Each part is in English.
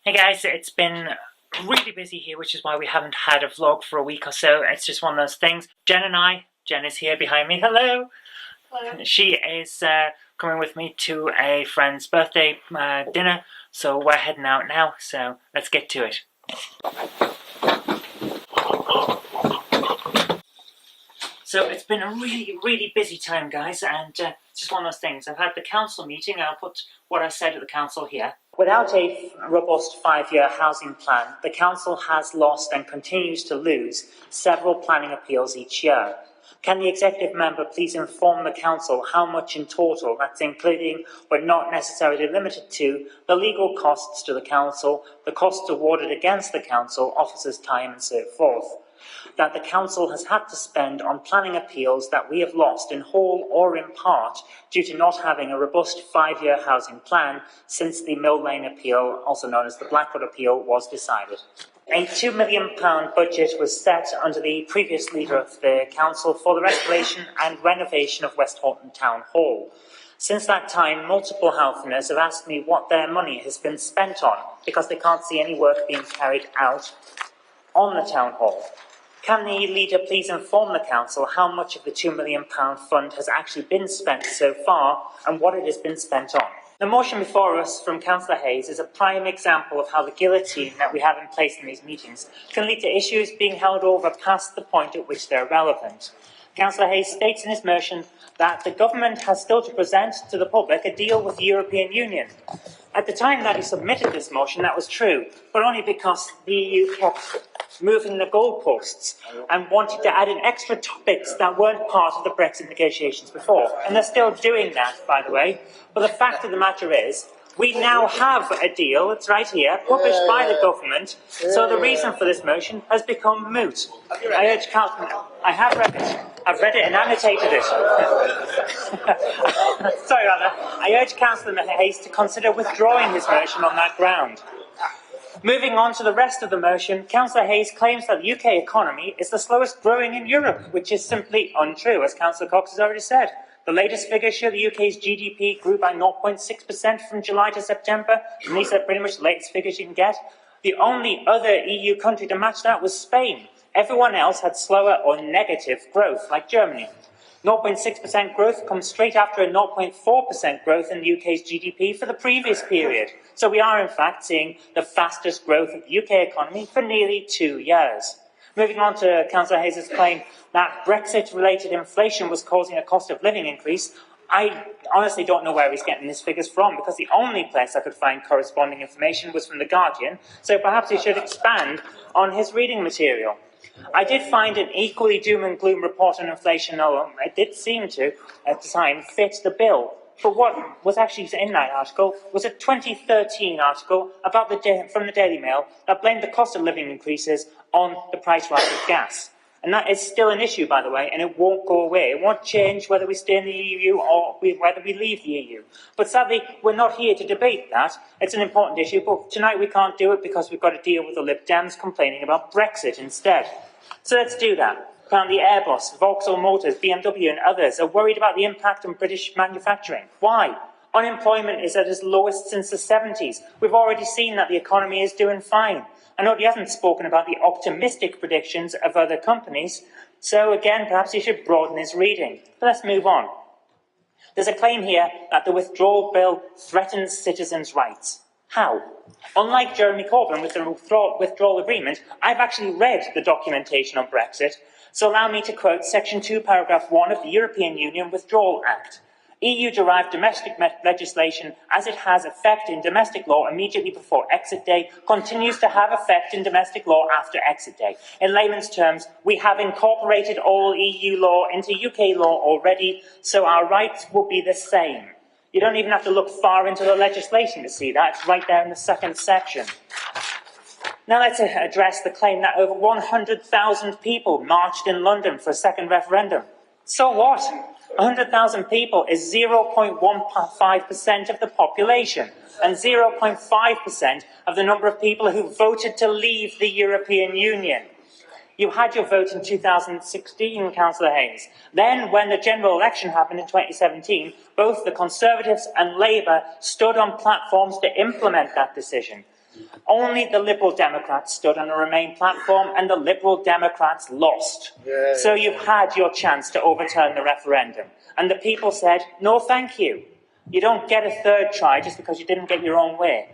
Hey guys, it's been really busy here, which is why we haven't had a vlog for a week or so. It's just one of those things. Jen is here behind me. Hello! Hello. She is coming with me to a friend's birthday dinner, so we're heading out now, so let's get to it. So it's been a really busy time, guys, and it's just one of those things. I've had the council meeting, and I'll put what I said at the council here. Without a robust 5-year housing plan, the council has lost and continues to lose several planning appeals each year. Can the executive member please inform the council how much in total, that's including but not necessarily limited to, the legal costs to the council, the costs awarded against the council, officers' time and so forth, that the council has had to spend on planning appeals that we have lost in whole or in part due to not having a robust 5-year housing plan since the Mill Lane appeal, also known as the Blackwood appeal, was decided. A £2 million budget was set under the previous leader of the council for the restoration and renovation of West Horton Town Hall. Since that time, multiple Halfpeners have asked me what their money has been spent on because they can't see any work being carried out on the town hall. Can the leader please inform the council how much of the £2 million fund has actually been spent so far and what it has been spent on? The motion before us from Councillor Hayes is a prime example of how the guillotine that we have in place in these meetings can lead to issues being held over past the point at which they're relevant. Councillor Hayes states in his motion that the government has still to present to the public a deal with the European Union. At the time that he submitted this motion, that was true, but only because the EU kept moving the goalposts and wanted to add in extra topics that weren't part of the Brexit negotiations before. And they're still doing that, by the way. But the fact of the matter is, we now have a deal, it's right here, published by the government, so the reason for this motion has become moot. I urge Councillor... I have read it. I've read it and annotated it. Sorry about that. I urge Councillor Hayes to consider withdrawing his motion on that ground. Moving on to the rest of the motion, Councillor Hayes claims that the UK economy is the slowest growing in Europe, which is simply untrue, as Councillor Cox has already said. The latest figures show the UK's GDP grew by 0.6% from July to September, and these are pretty much the latest figures you can get. The only other EU country to match that was Spain. Everyone else had slower or negative growth, like Germany. 0.6% growth comes straight after a 0.4% growth in the UK's GDP for the previous period. So we are in fact seeing the fastest growth of the UK economy for nearly 2 years. Moving on to Councillor Hayes' claim that Brexit-related inflation was causing a cost of living increase, I honestly don't know where he's getting his figures from, because the only place I could find corresponding information was from The Guardian, so perhaps he should expand on his reading material. I did find an equally doom and gloom report on inflation, although it did seem to, at the time, fit the bill. But what was actually in that article was a 2013 article about from the Daily Mail that blamed the cost of living increases on the price rise of gas. And that is still an issue, by the way, and it won't go away. It won't change whether we stay in the EU or whether we leave the EU. But sadly, we're not here to debate that. It's an important issue, but tonight we can't do it because we've got to deal with the Lib Dems complaining about Brexit instead. So let's do that. Apparently Airbus, Vauxhall Motors, BMW and others are worried about the impact on British manufacturing. Why? Unemployment is at its lowest since the 70s. We've already seen that the economy is doing fine. I know he hasn't spoken about the optimistic predictions of other companies, so again, perhaps he should broaden his reading. But let's move on. There's a claim here that the withdrawal bill threatens citizens' rights. How? Unlike Jeremy Corbyn with the withdrawal agreement, I've actually read the documentation on Brexit, so allow me to quote Section 2, Paragraph 1 of the European Union Withdrawal Act. EU-derived domestic legislation, as it has effect in domestic law immediately before exit day, continues to have effect in domestic law after exit day. In layman's terms, we have incorporated all EU law into UK law already, so our rights will be the same. You don't even have to look far into the legislation to see that. It's right there in the second section. Now let's address the claim that over 100,000 people marched in London for a second referendum. So what? 100,000 people is 0.15% of the population and 0.5% of the number of people who voted to leave the European Union. You had your vote in 2016, Councillor Hayes. Then, when the general election happened in 2017, both the Conservatives and Labour stood on platforms to implement that decision. Only the Liberal Democrats stood on a Remain platform, and the Liberal Democrats lost. Yeah. So you've had your chance to overturn the referendum. And the people said, no thank you. You don't get a third try just because you didn't get your own way.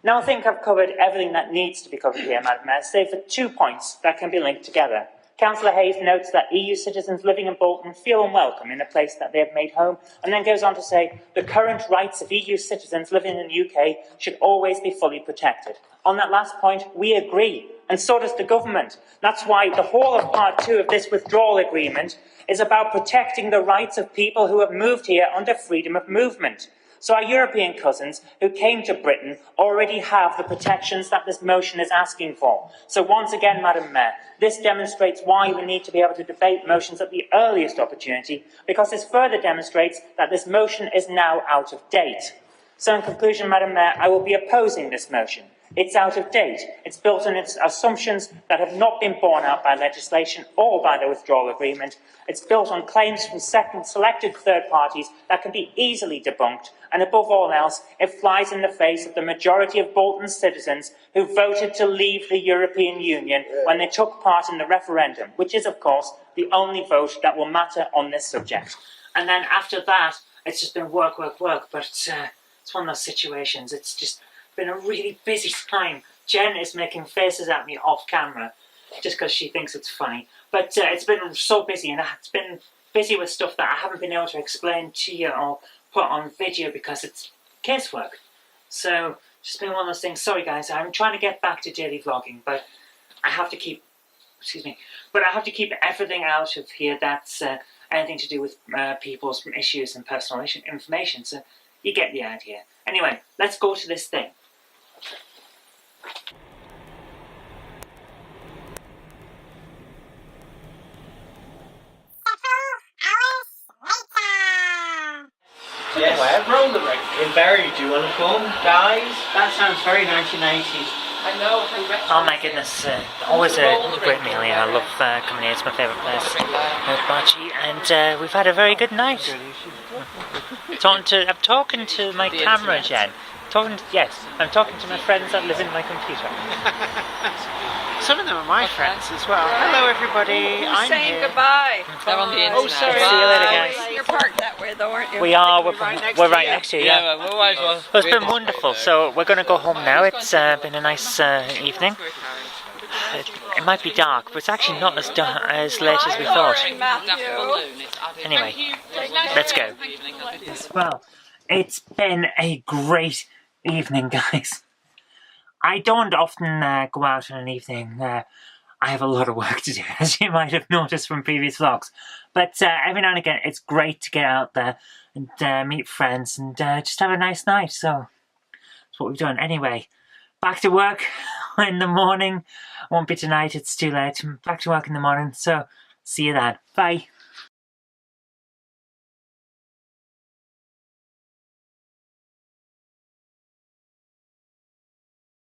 Now I think I've covered everything that needs to be covered here, Madam Mayor, save for 2 points that can be linked together. Councillor Hayes notes that EU citizens living in Bolton feel unwelcome in a place that they have made home, and then goes on to say the current rights of EU citizens living in the UK should always be fully protected. On that last point, we agree, and so does the government. That's why the whole of Part 2 of this withdrawal agreement is about protecting the rights of people who have moved here under freedom of movement. So our European cousins who came to Britain already have the protections that this motion is asking for. So once again, Madam Mayor, this demonstrates why we need to be able to debate motions at the earliest opportunity, because this further demonstrates that this motion is now out of date. So in conclusion, Madam Mayor, I will be opposing this motion. It's out of date. It's built on its assumptions that have not been borne out by legislation or by the withdrawal agreement. It's built on claims from selected third parties that can be easily debunked. And above all else, it flies in the face of the majority of Bolton's citizens who voted to leave the European Union when they took part in the referendum, which is, of course, the only vote that will matter on this subject. And then after that, it's just been work. But it's one of those situations. It's just been a really busy time. Jen is making faces at me off camera just because she thinks it's funny. But it's been so busy, and it's been busy with stuff that I haven't been able to explain to you or put on video because it's casework. So just been one of those things. Sorry guys, I'm trying to get back to daily vlogging, but I have to keep, but I have to keep everything out of here that's anything to do with people's issues and personal information. So you get the idea. Anyway, let's go to this thing. Yes, roll the record. In Barry, do you want to come, guys? That sounds very 1980s. I know. Oh my goodness, always a great meal, yeah. I love coming here, it's my favourite place, Barchi, and we've had a very good night. I'm talking to my camera, Jen. I'm talking to my friends that live in my computer. Some of them are my friends as well. Hello everybody, I'm saying here. Goodbye. They're on the internet. Oh, sorry. See you later, guys. You're parked that way though, aren't you? We are, we're right next to you, yeah. Well, It's been wonderful, so we're going to go home now. It's been a nice evening. It might be dark, but it's actually not as late as we thought. Anyway, let's go. Well, it's been a great evening, guys. I don't often go out in an evening. I have a lot of work to do, as you might have noticed from previous vlogs. But every now and again, it's great to get out there and meet friends and just have a nice night. So that's what we've done. Anyway, back to work in the morning. Won't be tonight, it's too late. Back to work in the morning, so see you then. Bye.